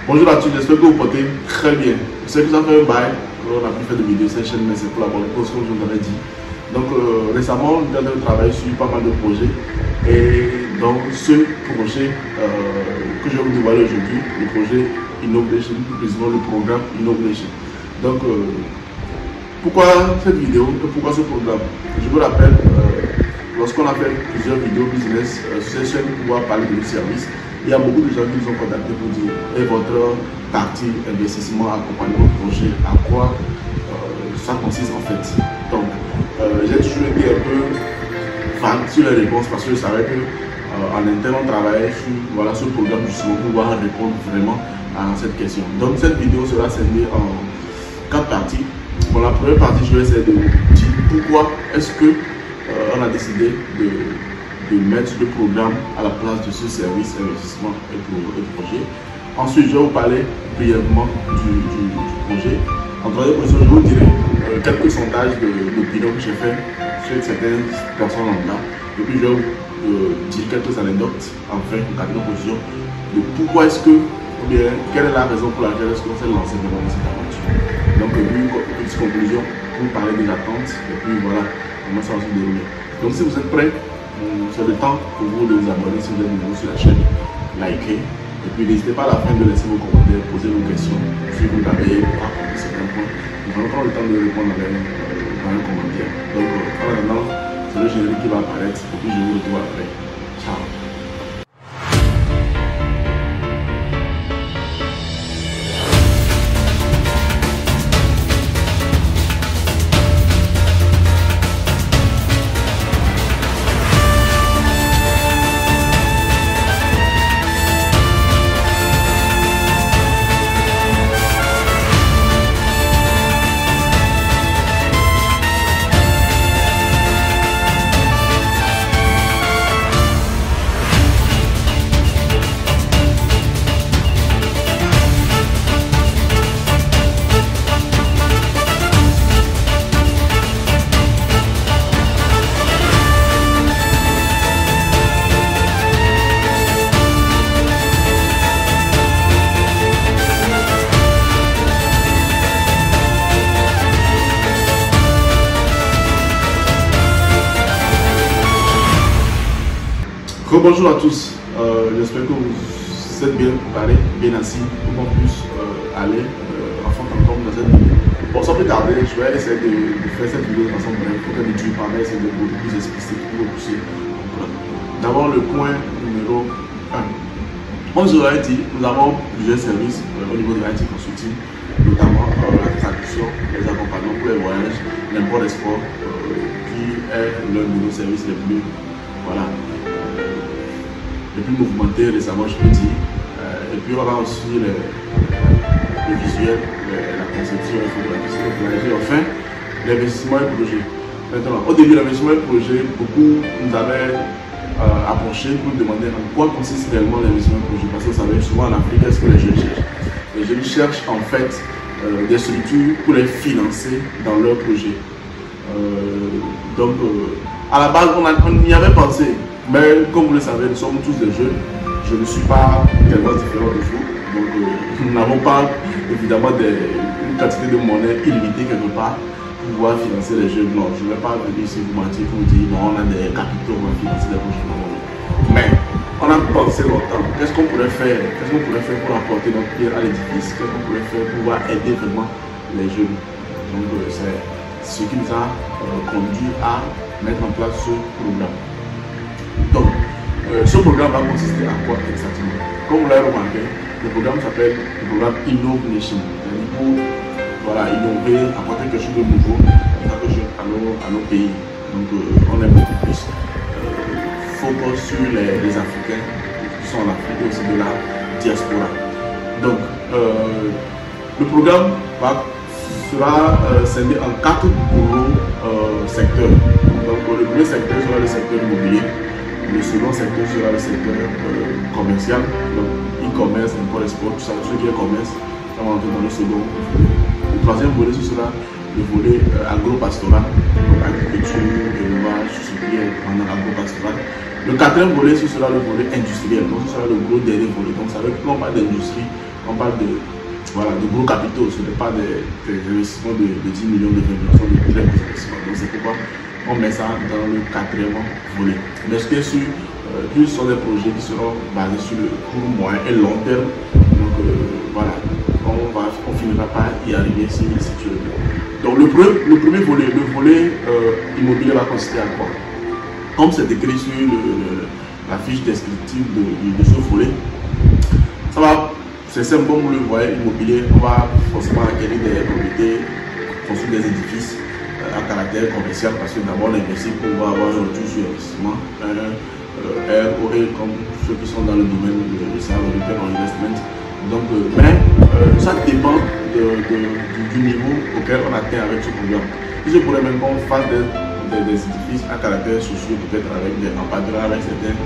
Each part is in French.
Bonjour à tous, j'espère que vous portez très bien. Je sais que ça fait un bail, on a pu faire de vidéos sur cette chaîne, mais c'est pour la bonne cause, comme je vous l'avais dit. Donc récemment, nous avons travaillé sur pas mal de projets. Et dans ce projet que je vais vous dévoiler aujourd'hui, le projet Innovation, plus précisément le programme Innovation. Donc pourquoi cette vidéo et pourquoi ce programme? Je vous rappelle, lorsqu'on a fait plusieurs vidéos business sur cette chaîne pour pouvoir parler de nos services, il y a beaucoup de gens qui nous ont contactés pour dire et votre partie investissement, accompagnement projet, à quoi ça consiste en fait. Donc j'ai toujours été un peu vague sur les réponses parce que je savais que en interne on travaillait sur ce programme justement pour pouvoir répondre vraiment à cette question. Donc cette vidéo sera scindée en 4 parties. Pour la première partie, je vais essayer de vous dire pourquoi est-ce que on a décidé de mettre le programme à la place de ce service investissement et projet. Ensuite, je vais vous parler brièvement du projet. En troisième position, je vous dirai quelques sondages d'opinion que j'ai fait sur certaines personnes là. Et puis, je vais vous dire quelques anecdotes, enfin, en quatrième position, de pourquoi est-ce que, ou bien, quelle est la raison pour laquelle est-ce qu'on s'est lancé dans cette aventure. Donc, une petite conclusion pour parler des attentes, et puis voilà, comment ça va se dérouler. Donc, si vous êtes prêts, c'est le temps pour vous de vous abonner si vous êtes nouveau sur la chaîne, liker, et puis n'hésitez pas à la fin de laisser vos commentaires, poser vos questions, si vous n'avez pas compris certains points, nous allons prendre le temps de répondre dans un commentaire. Donc, en attendant, c'est le générique qui va apparaître, et puis je vous retrouve après. Ciao. Bonjour à tous, j'espère que vous êtes bien préparés, bien assis pour qu'on puisse aller en fond en comble dans cette vidéo. Bon, sans plus tarder, je vais essayer de faire cette vidéo de façon brève pour qu'elle ne dure pas, mais essayer de beaucoup plus explicite pour vous pousser. D'abord, le point numéro 1. On vous aura dit, nous avons plusieurs services au niveau de l'IT Consulting, notamment la traduction, les accompagnements pour les voyages, l'import-export, qui est l'un de nos services les plus, les plus mouvementés récemment, je peux dire. Et puis on a aussi le visuel, la conception, et puis enfin l'investissement et projet. Maintenant, au début, l'investissement et projet, beaucoup nous avaient approché pour nous demander en quoi consiste réellement l'investissement et projet. Parce que vous savez, souvent en Afrique, qu'est-ce que les jeunes cherchent? Les jeunes cherchent en fait des structures pour les financer dans leur projet. Donc, à la base, on y avait pensé. Mais comme vous le savez, nous sommes tous des jeunes. Je ne suis pas tellement différent de vous. Donc nous n'avons pas évidemment une quantité de monnaie illimitée quelque part pour pouvoir financer les jeunes. Non, je ne vais pas venir ici vous mentir pour vous dire non, on a des capitaux, on va financer les projets. Mais on a pensé longtemps. Qu'est-ce qu'on pourrait faire? Qu'est-ce qu'on pourrait faire pour apporter notre pierre à l'édifice? Qu'est-ce qu'on pourrait faire pour pouvoir aider vraiment les jeunes? Donc c'est ce qui nous a conduit à mettre en place ce programme. Donc, ce programme va consister à quoi exactement? Comme vous l'avez remarqué, le programme s'appelle le programme Innovation. C'est-à-dire pour innover, apporter quelque chose de nouveau à nos pays. Donc, on est beaucoup plus focus sur les Africains qui sont en Afrique et aussi de la diaspora. Donc, le programme sera scindé en 4 gros secteurs. Donc, le premier secteur sera le secteur immobilier. Le second secteur sera le secteur commercial, donc e-commerce, import-export, tout ça, ce qui est commerce, ça va entrer dans le second. Le troisième volet, ce sera le volet agro-pastoral, donc agriculture, élevage, tout ce qui est pendant agro-pastoral. Le quatrième volet, ce sera le volet industriel, donc ce sera le gros dernier volet. Donc, ça veut dire qu'on parle d'industrie, on parle de, voilà, de gros capitaux, ce n'est pas des investissements de 10 millions de 20 millions, ce sont de très gros investissements. Donc c'est pourquoi on met ça dans le quatrième volet. Mais ce qui est sûr, ce sont des projets qui seront basés sur le court, moyen et long terme. Donc voilà, on finira par y arriver si tu veux. Donc le premier volet, le volet immobilier va consister à quoi? Comme c'est écrit sur la fiche descriptive de ce volet, ça va, c'est simple, comme vous le voyez, immobilier, on va forcément acquérir des propriétés, construire des édifices à caractère commercial, parce que d'abord on investit pour avoir un retour sur investissement, ROE, comme ceux qui sont dans le domaine de ça, le return on investment. Donc, mais ça dépend du niveau auquel on atteint avec ce programme. Je pourrais même qu'on fasse des édifices à caractère social, peut-être en partenariat avec certaines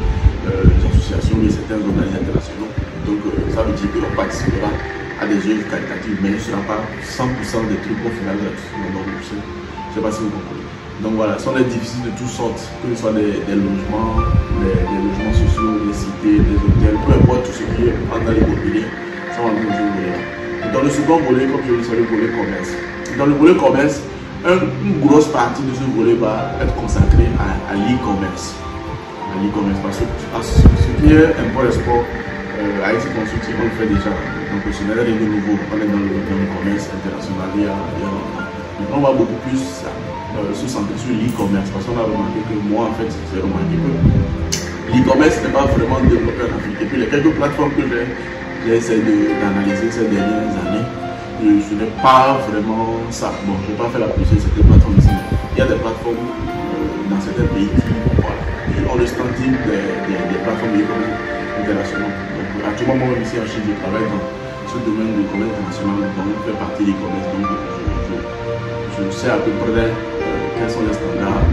associations et certains organismes internationaux. Donc, ça veut dire qu'on participera à des œuvres qualitatives, mais ce ne sera pas 100% des trucs qu'on fera gratuitement. Donc, je ne sais pas si vous comprenez. Donc voilà, ce sont des édifices de toutes sortes, que ce soit des logements, des logements sociaux, des cités, des hôtels, peu importe tout ce qui est dans l'immobilier, ça va nous jouer là. Dans le second volet, comme je le dis, c'est le volet commerce. Dans le volet commerce, une grosse partie de ce volet va être consacrée à l'e-commerce. Parce que ce qui est import-export, avec ce consulting, on le fait déjà. Donc ce n'est rien de nouveau, on est dans le commerce international il y a longtemps. Mais on va beaucoup plus se centrer sur l'e-commerce, parce qu'on a remarqué que moi, en fait, j'ai remarqué que l'e-commerce n'est pas vraiment développé en Afrique. Et puis les quelques plateformes que j'ai essayé d'analyser ces dernières années, ce n'est pas vraiment ça. Bon, je ne vais pas faire la publicité de certaines plateformes ici, mais il y a des plateformes dans certains pays qui ont le standing des plateformes internationales. Donc actuellement, moi ici en Chine, je travaille dans ce domaine du commerce international, donc je fais partie de l'e-commerce. Donc je sais à peu près quels sont les standards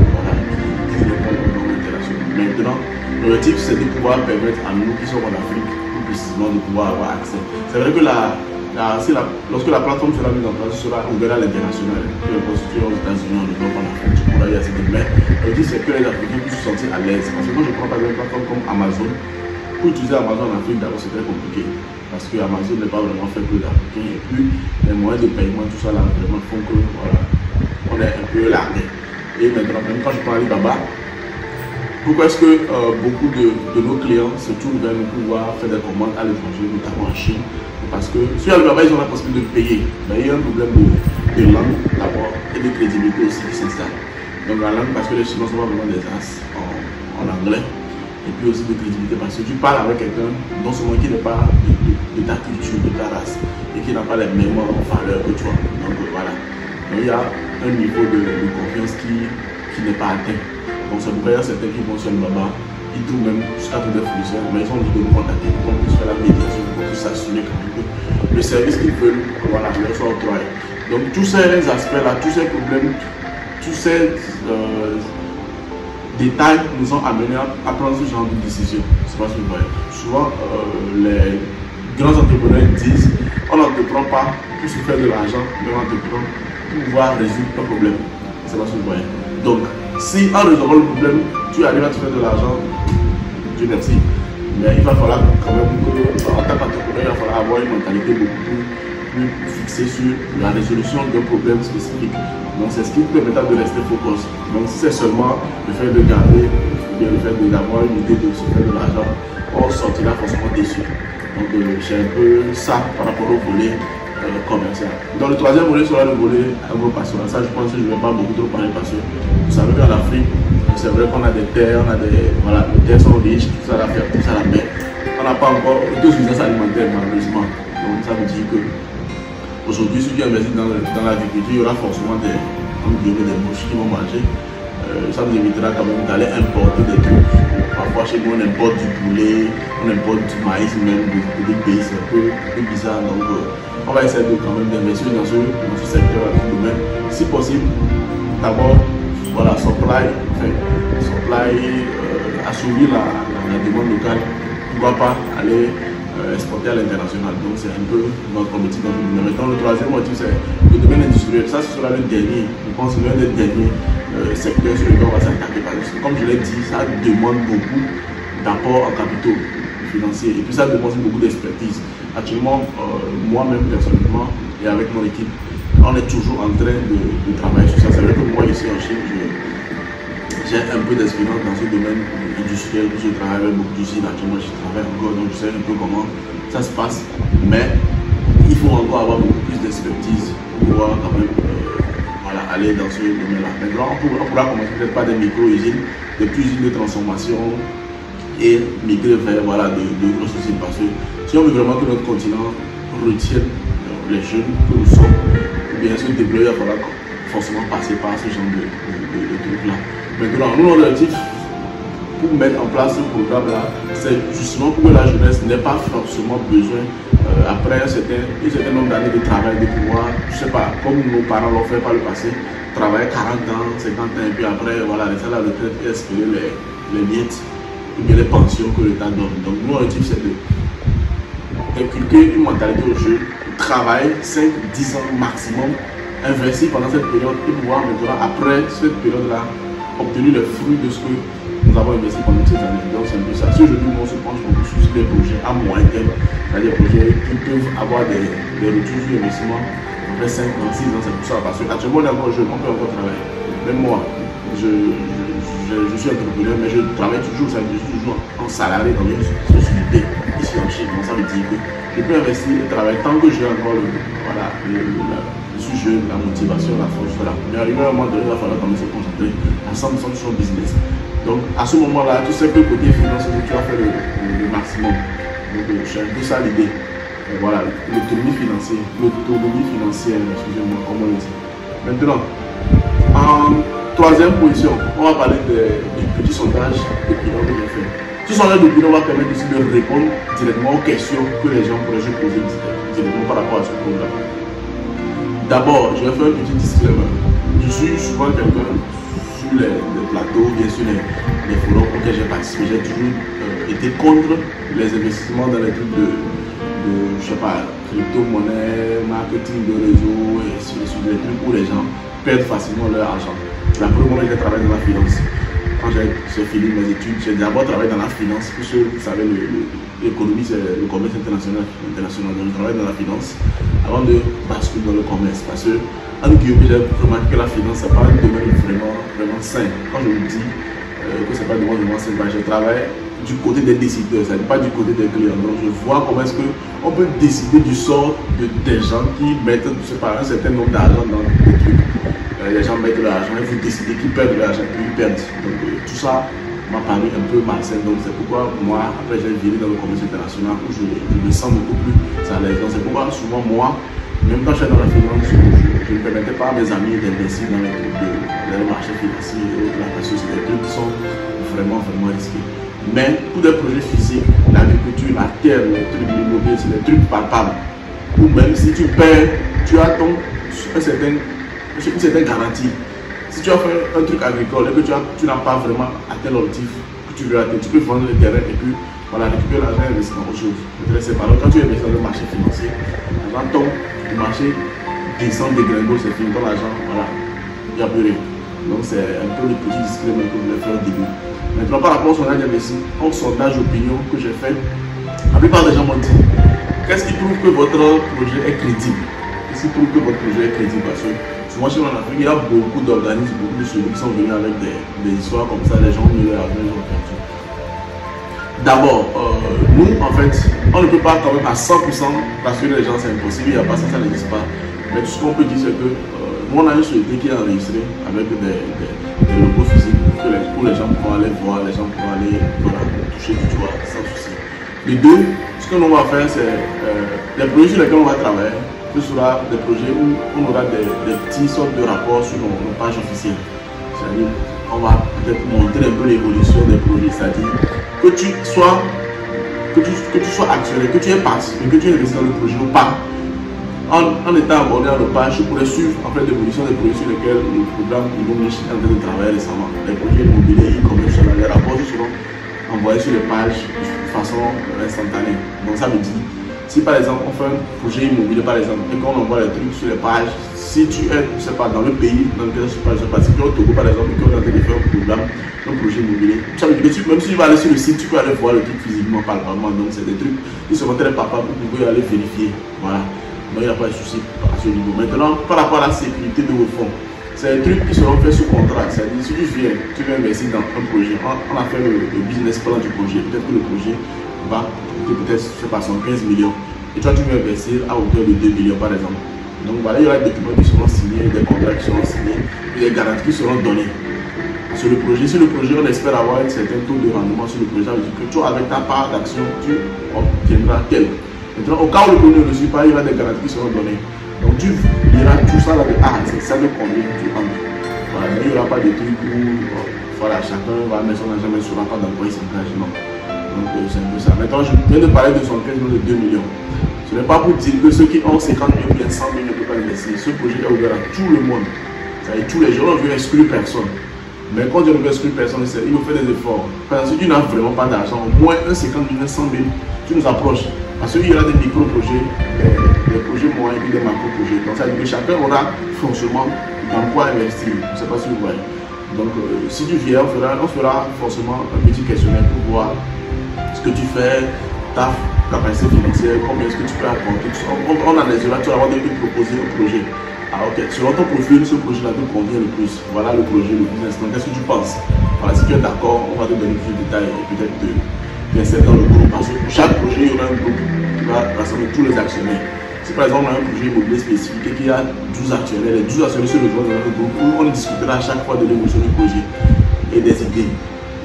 qui répondent aux normes internationales. Maintenant, l'objectif c'est de pouvoir permettre à nous qui sommes en Afrique, plus précisément, de pouvoir avoir accès. C'est vrai que lorsque la plateforme sera mise en place, ce sera ouvert à l'international. Que le constitué aux États-Unis, en Europe, en Afrique, tu pourras y accéder. Mais l'objectif c'est que les Africains puissent se sentir à l'aise. Parce que quand je prends par exemple une plateforme comme Amazon, pour utiliser Amazon en Afrique, d'abord c'est très compliqué. Parce que Amazon n'est pas vraiment fait pour les Africains. Et puis les moyens de paiement, tout ça là, vraiment font que voilà, on est un peu largué. Et maintenant, même quand je prends Alibaba, pourquoi est-ce que beaucoup de nos clients se tournent vers nous pour pouvoir faire des commandes à l'étranger, notamment en Chine? Parce que sur Alibaba, ils ont la possibilité de payer. Mais il y a un problème de langue d'abord et de crédibilité aussi qui s'installe. Donc la langue, parce que les Chinois sont pas vraiment des as en anglais. Et puis aussi de crédibilité, parce que tu parles avec quelqu'un, non seulement qui n'est pas de ta culture, de ta race, et qui n'a pas les mêmes valeurs que toi. Donc voilà. Donc il y a un niveau de confiance qui n'est pas atteint. Donc c'est pourquoi il y a certains qui vont sur Alibaba, ils trouvent même jusqu'à tout des fournisseurs, mais ils sont obligés de nous contacter pour qu'on puisse faire la médiation, pour qu'on puisse s'assurer que le service qu'ils veulent, voilà, leur soit octroyé. Donc tous ces aspects-là, tous ces problèmes, tous ces détails nous ont amenés à prendre ce genre de décision. C'est pas ce que vous voyez. Souvent, les grands entrepreneurs disent on n'entreprend pas pour se faire de l'argent, mais on entreprend pour pouvoir résoudre un problème. C'est pas ce que vous voyez. Donc, si en résolvant le problème, tu arrives à te faire de l'argent, Dieu merci. Mais il va falloir quand même que, en tant qu'entrepreneur, il va falloir avoir une mentalité beaucoup plus fixée sur la résolution d'un problème spécifique. Donc c'est ce qui permettra de rester focus. Donc si c'est seulement le fait de garder, ou bien le fait d'avoir une idée de se faire de l'argent, on sortira forcément déçu. Donc c'est un peu ça par rapport au volet commercial. Dans le troisième volet sera le volet agro-pastoral. Ça je pense que je ne vais pas beaucoup trop parler parce que vous savez qu'en Afrique, c'est vrai qu'on a des terres, on a des. Voilà, les terres sont riches, tout ça la faire, tout ça la mer. On n'a pas encore d'autosuffisance alimentaire malheureusement. Donc ça veut dire que aujourd'hui, ceux qui investissent dans l'agriculture, il y aura forcément des mouches qui vont manger. Ça nous évitera quand même d'aller importer des trucs. Parfois chez nous on importe du poulet, on importe du maïs, même des pays, c'est un peu bizarre. Donc on va essayer de quand même d'investir dans ce secteur, dans ce domaine. Si possible, d'abord, voilà, supply, assouvir la demande locale, pourquoi pas aller exporter à l'international. Donc c'est un peu notre objectif dans le domaine. Maintenant le troisième motif c'est le domaine industriel. Ça ce sera le dernier, je pense l'un des derniers secteurs sur lesquels on va s'attaquer. Parce que comme je l'ai dit, ça demande beaucoup d'apports en capitaux financiers et puis ça demande aussi beaucoup d'expertise. Actuellement, moi-même personnellement et avec mon équipe, on est toujours en train de travailler sur ça. C'est vrai que moi ici en Chine, j'ai un peu d'expérience dans ce domaine industriel, je travaille avec beaucoup d'usines, actuellement je travaille encore, donc je sais un peu comment ça se passe, mais il faut encore avoir beaucoup plus d'expertise pour pouvoir quand même voilà, aller dans ce domaine-là. Maintenant, on pourra commencer peut-être par des micro-usines, des petites usines de transformation et migrer vers voilà, de grosses usines, parce que si on veut vraiment que notre continent retienne les jeunes que nous sommes, ou bien se déployer, il va falloir forcément passer par ce genre de trucs-là. Maintenant, nous, notre objectif pour mettre en place ce programme-là, c'est justement pour que la jeunesse n'ait pas forcément besoin, après un certain nombre d'années de travail, de pouvoir, je ne sais pas, comme nos parents l'ont fait par le passé, travailler 40 ans, 50 ans, et puis après, voilà, rester à la retraite et espérer les miettes, ou bien les pensions que l'État donne. Donc, nous, notre objectif, c'est d'inculquer une mentalité aux jeunes, travailler 5-10 ans maximum, investir pendant cette période et pouvoir maintenant, après cette période-là, obtenir les fruits de ce que nous avons investi pendant ces années. Donc c'est un peu ça. Si aujourd'hui on se penche beaucoup sur des projets à moyen terme, c'est-à-dire des projets qui peuvent avoir des retours sur investissement après 5 ans, 6 ans, c'est pour ça. Parce qu'actuellement on est encore jeune, on peut encore travailler. Même moi, je suis entrepreneur, mais je travaille toujours, je suis toujours en salarié dans une société ici en Chine. Donc ça veut dire que je peux investir et travailler tant que j'ai encore je suis jeune, la motivation, la force, voilà. Mais arrivé à un moment donné, il va falloir quand même se concentrer à 100% sur son business. Donc à ce moment-là, tu sais que côté financier, tu vas faire le maximum. Donc c'est un peu ça l'idée. Voilà, l'autonomie financière, excusez-moi, comme on le dit. Maintenant, en troisième position, on va parler du petit sondage de bilan que j'ai fait. Ce sondage de bilan va permettre aussi de répondre directement aux questions que les gens pourraient se poser directement par rapport à ce programme. D'abord, je vais faire un petit disclaimer. Je suis souvent quelqu'un sur les plateaux, bien sûr les forums auxquels j'ai participé. J'ai toujours été contre les investissements dans les trucs je sais pas, crypto-monnaie, marketing de réseau, et sur des trucs où les gens perdent facilement leur argent. La première fois que j'ai travaillé dans la finance, quand j'ai fini mes études, j'ai d'abord travaillé dans la finance, puisque vous savez, l'économie c'est le commerce international. Donc je travaille dans la finance avant de basculer dans le commerce. Parce que, en Guillaume, j'ai remarqué que la finance, c'est pas un domaine vraiment sain. Quand je vous dis que c'est pas un domaine vraiment sain, je travaille du côté des décideurs, c'est-à-dire pas du côté des clients. Donc je vois comment est-ce qu'on peut décider du sort des gens qui mettent, je sais pas, un certain nombre d'argent dans des trucs. Les gens mettent de l'argent, il faut décider qui perd de l'argent, puis ils perdent. Donc tout ça m'a paru un peu malsain. Donc c'est pourquoi moi, après j'ai viré dans le commerce international où je me sens beaucoup plus à l'aise. Donc c'est pourquoi souvent moi, même quand je suis dans la finance, je ne permettais pas à mes amis d'investir dans les trucs de marché financier et autres, parce que c'est des trucs qui sont vraiment risqués. Mais pour des projets physiques, l'agriculture, la terre, les trucs de l'immobilier, c'est des trucs palpables. Ou même si tu perds, tu as une certaine garantie. Si tu as fait un truc agricole et que tu n'as pas vraiment atteint l'objectif que tu veux atteindre, tu peux vendre le terrain et puis voilà, récupérer l'argent et investir dans autre chose. Quand tu investis dans le marché financier, l'argent tombe, le marché descend, dégringole, c'est fini, ton l'argent, voilà, il n'y a plus rien. Donc c'est un peu le petit disclaimer que je voulais faire au début. Maintenant, par rapport au sondage d'investissement, au sondage d'opinion que j'ai fait, la plupart des gens m'ont dit qu'est-ce qui prouve que votre projet est crédible? Qu'est-ce qui prouve que votre projet est crédible? Parce que souvent chez nous en Afrique, il y a beaucoup d'organismes, beaucoup de structures qui sont venus avec des histoires comme ça, les gens ont mis leur argent, ils ont perdu. D'abord, nous en fait, on ne peut pas quand même à 100% rassurer les gens, c'est impossible, il n'y a pas ça n'existe pas. Mais tout ce qu'on peut dire, c'est que nous on a une société qui est enregistrée avec des locaux physiques où les gens pourront aller voir, les gens pourront aller toucher du doigt sans souci. Les deux, ce que l'on va faire, c'est les projets sur lesquels on va travailler. Ce sera des projets où on aura des petits sortes de rapports sur nos pages officielles. C'est-à-dire, on va peut-être montrer un peu l'évolution des projets. C'est-à-dire que tu sois actionnaire, que tu aies participé, que tu aies investi dans le projet ou pas. En étant abonné à nos pages, je pourrais suivre en fait l'évolution des projets sur lesquels le programme Immobilier est en train de travailler récemment. Les projets immobiliers, e-commerce, les rapports seront envoyés sur les pages de façon instantanée. Donc ça veut dire Si par exemple on fait un projet immobilier par exemple et qu'on envoie les trucs sur les pages, si tu es, je sais pas, dans le pays dans lequel je sais pas, si tu es au Togo par exemple et qu'on est en train de faire un programme, un projet immobilier, ça veut dire que même si tu vas aller sur le site, tu peux aller voir le truc physiquement, palpablement. Donc c'est des trucs qui seront très papables pour pouvoir aller vérifier. Voilà. Donc il n'y a pas de souci à ce niveau. Maintenant, par rapport à la sécurité de vos fonds, c'est des trucs qui seront faits sous contrat. C'est-à-dire, si tu viens investir dans un projet, on a fait le business plan du projet. Peut-être que le projet va coûter peut-être, je sais pas, 115 millions. Et toi, tu veux investir à hauteur de 2 millions, par exemple. Donc voilà, il y aura des documents qui seront signés, des contrats qui seront signés, et des garanties qui seront données sur le projet. Si le projet, on espère avoir un certain taux de rendement sur le projet, ça veut dire que toi, avec ta part d'action, tu obtiendras tel. Maintenant, au cas où le projet ne reçoit pas, il y aura des garanties qui seront données. Donc tu liras tout ça là de c'est ça de combien tu entres. Voilà, mais il n'y aura pas de trucs où voilà, chacun va mettre son argent, mais ne saura pas dans quoi il s'engage. Non. Donc c'est un peu ça. Maintenant, je viens de parler de 75 millions de 2 millions. Ce n'est pas pour dire que ceux qui ont 50 millions ou bien 100 millions ne peuvent pas investir. Ce projet est ouvert à tout le monde. C'est-à-dire tous les gens, on veut exclure personne. Mais quand on ne veut exclure personne, il faut faire des efforts. Parce que si tu n'as vraiment pas d'argent, au moins un 50 millions, 100 000, tu nous approches. Parce qu'il y aura des micro-projets, des projets moyens et des macro-projets. Donc ça veut dire que chacun aura forcément dans quoi investir. Je ne sais pas si vous voyez. Donc si tu viens, on fera forcément un petit questionnaire pour voir ce que tu fais, ta capacité financière, combien est-ce que tu peux apporter. On analysera, tu vas avoir des proposer un projet. Ah ok, selon ton profil, ce projet-là te convient le plus. Voilà le projet, le business. Donc qu'est-ce que tu penses? Voilà, si tu es d'accord, on va te donner plus de détails et peut-être t'insérer dans le groupe. Parce que pour chaque projet, il y aura un groupe qui va rassembler tous les actionnaires. Si par exemple on a un projet immobilier spécifique et qu'il y a 12 actionnaires, les 12 actionnaires se rejoignent dans notre groupe où on discutera à chaque fois de l'évolution du projet et des idées.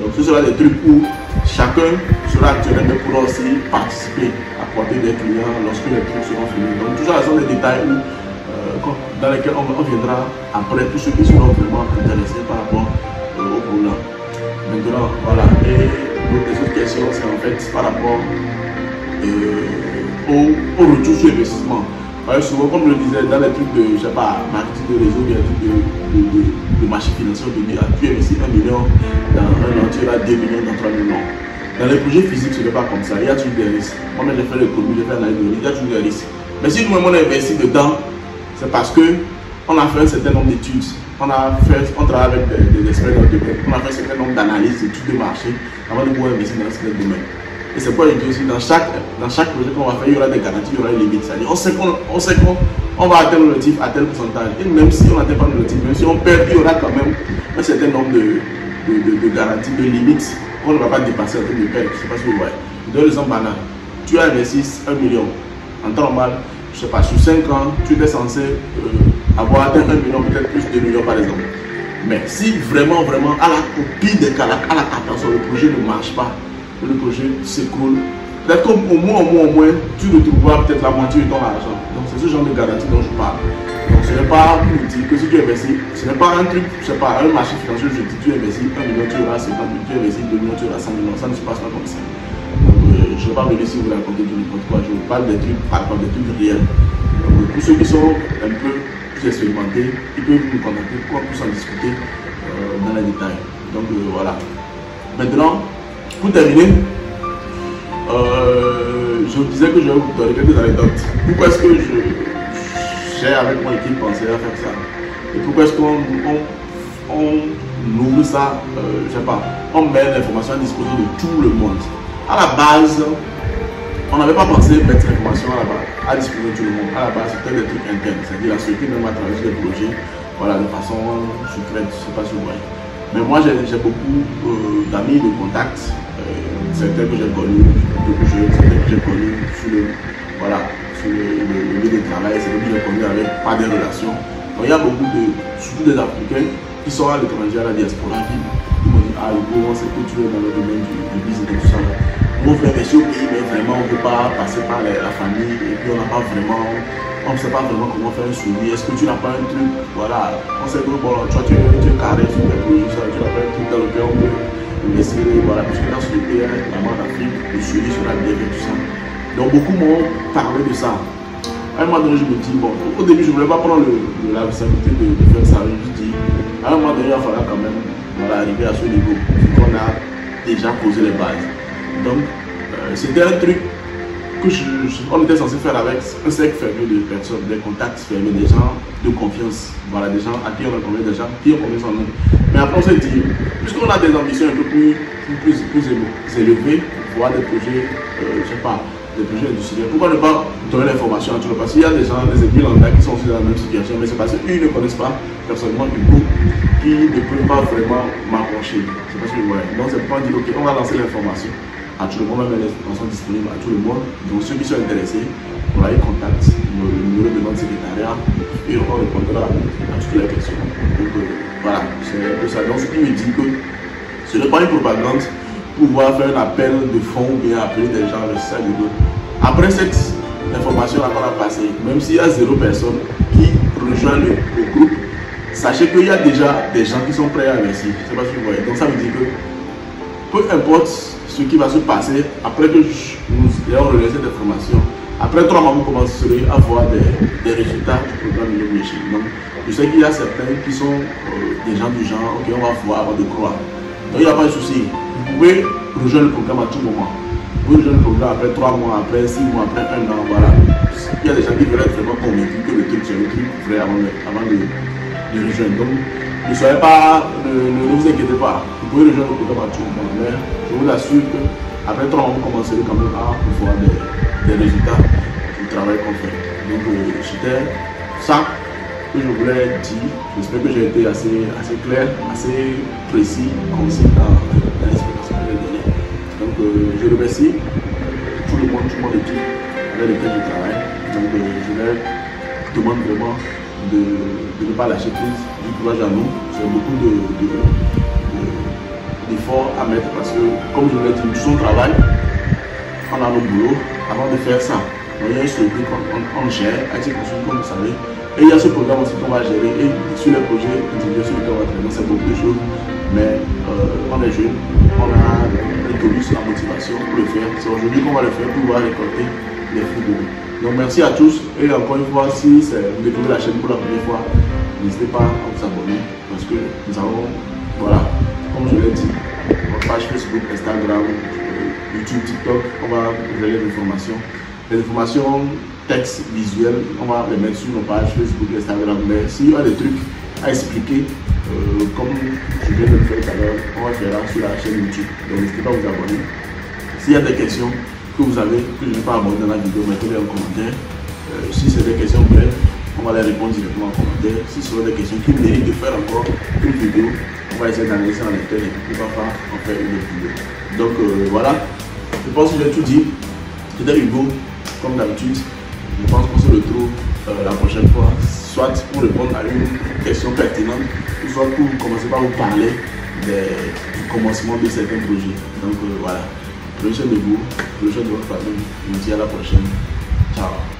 Donc ce sera des trucs où chacun sera actionnaire mais pourra aussi participer, apporter des clients lorsque les trucs seront finis. Donc tout ça sont des détails où, dans lesquels on viendra après tous ceux qui seront vraiment intéressés par rapport au programme. Maintenant, voilà. Et les autres questions, c'est en fait par rapport au retour sur investissement. Souvent, comme je le disais, dans les trucs de, je sais pas, marketing de réseau, il y a des trucs de marché financier, on te dit, tu investis 1 million dans un an, tu auras 2 millions dans 3 millions. Dans les projets physiques, ce n'est pas comme ça. Il y a toujours des risques. Moi, j'ai fait le commun, j'ai fait l'analyse de risque, il y a toujours des risques. Mais si nous-mêmes on a investi dedans, c'est parce qu'on a fait un certain nombre d'études. On travaille avec des experts dans le domaine. On a fait un certain nombre d'analyses, d'études de marché avant de pouvoir investir dans ce domaine. Et c'est pourquoi je dis aussi, dans chaque projet qu'on va faire, il y aura des garanties, il y aura des limites. C'est-à-dire, on sait qu'on va atteindre l'objectif à tel pourcentage. Et même si on n'atteint pas l'objectif, même si on perd, il y aura quand même un certain nombre de garanties, de limites qu'on ne va pas dépasser en termes de perte. Je ne sais pas si vous voyez. Je donne l'exemple banal. Tu as investi 1 million. En temps normal, je ne sais pas, sur 5 ans, tu étais censé avoir atteint 1 million, peut-être plus de 2 millions par exemple. Mais si vraiment, à la copie des cas, à la catastrophe, le projet ne marche pas, le projet s'écroule, peut-être qu'au moins, tu retrouveras peut-être la moitié de ton argent. Donc c'est ce genre de garantie dont je parle. Donc ce n'est pas pour dire que si tu investis, ce n'est pas un truc, je sais pas, un marché financier, je dis tu investis 1 million, tu auras 50 millions, tu investis 2 millions, tu auras 100 millions, ça ne se passe pas comme ça. Donc je ne vais pas venir si vous racontez du n'importe quoi, je vous parle des trucs, par rapport des trucs réels. Donc pour ceux qui sont un peu plus expérimentés, ils peuvent nous contacter pour plus en discuter dans les détails. Donc voilà. Maintenant, pour terminer, je vous disais que je vais vous donner quelques anecdotes. Pourquoi est-ce que j'ai avec mon équipe pensé à faire ça? Et pourquoi est-ce qu'on ouvre ça, je sais pas, on met l'information à disposition de tout le monde. À la base, on n'avait pas pensé mettre l'information à disposition de tout le monde. À la base, c'était des trucs internes, c'est-à-dire la société même à travers des projets, voilà, de façon secrète, je ne sais pas si vous voyez. Mais moi, j'ai beaucoup d'amis, de contacts, certains que j'ai connus, certains que j'ai connus sur le lieu de travail, certains que j'ai connus avec pas des relations. Donc il y a beaucoup surtout des Africains qui sont à l'étranger, à la diaspora, qui m'ont dit, ah, on sait que tu es dans le domaine du business et tout ça. On veut investir au pays, mais vraiment, on ne peut pas passer par la famille, et puis on n'a pas vraiment, on ne sait pas vraiment comment faire un suivi. Est-ce que tu n'as pas un truc, voilà, on sait que bon, toi tu es carré sur les projets, tu n'as pas un truc dans lequel on peut investir, voilà, parce que dans ce pays, notamment en Afrique, le suivi sera bien et tout ça. Donc beaucoup m'ont parlé de ça. À un moment donné, je me dis, bon, au début, je ne voulais pas prendre la responsabilité de faire ça. Je me dis, à un moment donné, il va falloir quand même arriver à ce niveau, qu'on a déjà posé les bases. Donc, c'était un truc on était censé faire avec un cercle fermé de personnes, des contacts fermés, des gens de confiance, voilà, des gens à qui on a connu, des gens qui ont connu son nom. Mais après on s'est dit, puisqu'on a des ambitions un peu plus élevées, pour voir des projets, je sais pas, des projets industriels, pourquoi ne pas donner l'information à tout le monde? Parce qu'il y a des gens, des équipes lambda qui sont aussi dans la même situation, mais c'est parce qu'ils ne connaissent pas personnellement Hugo, qui ne peuvent pas vraiment m'approcher. C'est parce que, ouais, donc c'est pas dire, ok, on va lancer l'information à tout le monde, même les informations disponibles à tout le monde. Donc ceux qui sont intéressés, on a eu contact, le numéro de notre secrétariat, et on répondra à toutes les questions. Donc voilà, c'est un peu ça. Donc ce qui me dit que ce n'est pas une propagande pour pouvoir faire un appel de fonds ou bien appeler des gens le sac de dos. Après cette information qu'on a passée, même s'il y a 0 personne qui rejoint le groupe, sachez qu'il y a déjà des gens qui sont prêts à investir. C'est pas ce que vous voyez. Donc ça veut dire que peu importe ce qui va se passer après que nous ayons relayé cette information, après 3 mois, vous commencerez à voir des résultats du programme de Machine. Donc, je sais qu'il y a certains qui sont des gens du genre, ok, on va voir avant de croire. Donc, il n'y a pas de souci. Vous pouvez rejoindre le programme à tout moment. Vous pouvez rejoindre le programme après 3 mois, après 6 mois, après 1 an, voilà. Il y a des gens qui veulent être vraiment convaincus que le truc, c'est le truc vrai avant de rejoindre. Donc, ne soyez pas, ne vous inquiétez pas. Vous pouvez rejoindre le programme à tout moment. Mais je vous assure qu'après 3 mois, vous commencerez quand même à voir des résultats du travail qu'on fait. Donc, c'était ça que je voulais dire. J'espère que j'ai été assez clair, assez précis, concis dans l'explication que j'ai donnée. Donc, je remercie tout le monde, l'équipe avec lequel je travaille. Donc, je leur demande vraiment de ne pas lâcher prise, du courage à nous. C'est beaucoup d'efforts à mettre parce que, comme je l'ai dit, tout son travail, on a nos boulots avant de faire ça. Donc, il y a un suivi qu'on gère, avec ces constructions, comme vous savez. Et il y a ce programme aussi qu'on va gérer. Et sur les projets individuels sur lesquels on va travailler, c'est beaucoup de choses. Mais on est jeunes, on a introduit sur la motivation pour le faire. C'est aujourd'hui qu'on va le faire pour pouvoir récolter les fruits de l'eau. Donc merci à tous. Et encore une fois, si vous découvrez la chaîne pour la première fois, n'hésitez pas à vous abonner. Parce que nous avons, voilà, comme je l'ai dit, notre page Facebook, Instagram, YouTube, TikTok, on va relayer les informations. Les informations texte, visuel, on va les mettre sur nos pages Facebook, Instagram. Mais s'il y a des trucs à expliquer, comme je viens de le faire tout à l'heure, on va faire sur la chaîne YouTube. Donc n'hésitez pas à vous abonner. S'il y a des questions que vous avez, que je n'ai pas abordées dans la vidéo, mettez-les en commentaire. Si c'est des questions brèves, on va les répondre directement en commentaire. Si ce sont des questions qui méritent de faire encore une vidéo, on va essayer d'analyser en interne et puis on va en faire une autre vidéo. Donc voilà, je pense que j'ai tout dit. C'était Hugo, comme d'habitude. Je pense qu'on se retrouve la prochaine fois, soit pour répondre à une question pertinente, ou soit pour commencer par vous parler du commencement de certains projets. Donc voilà, prenez soin de vous, prenez soin de votre famille. Je vous dis à la prochaine. Ciao.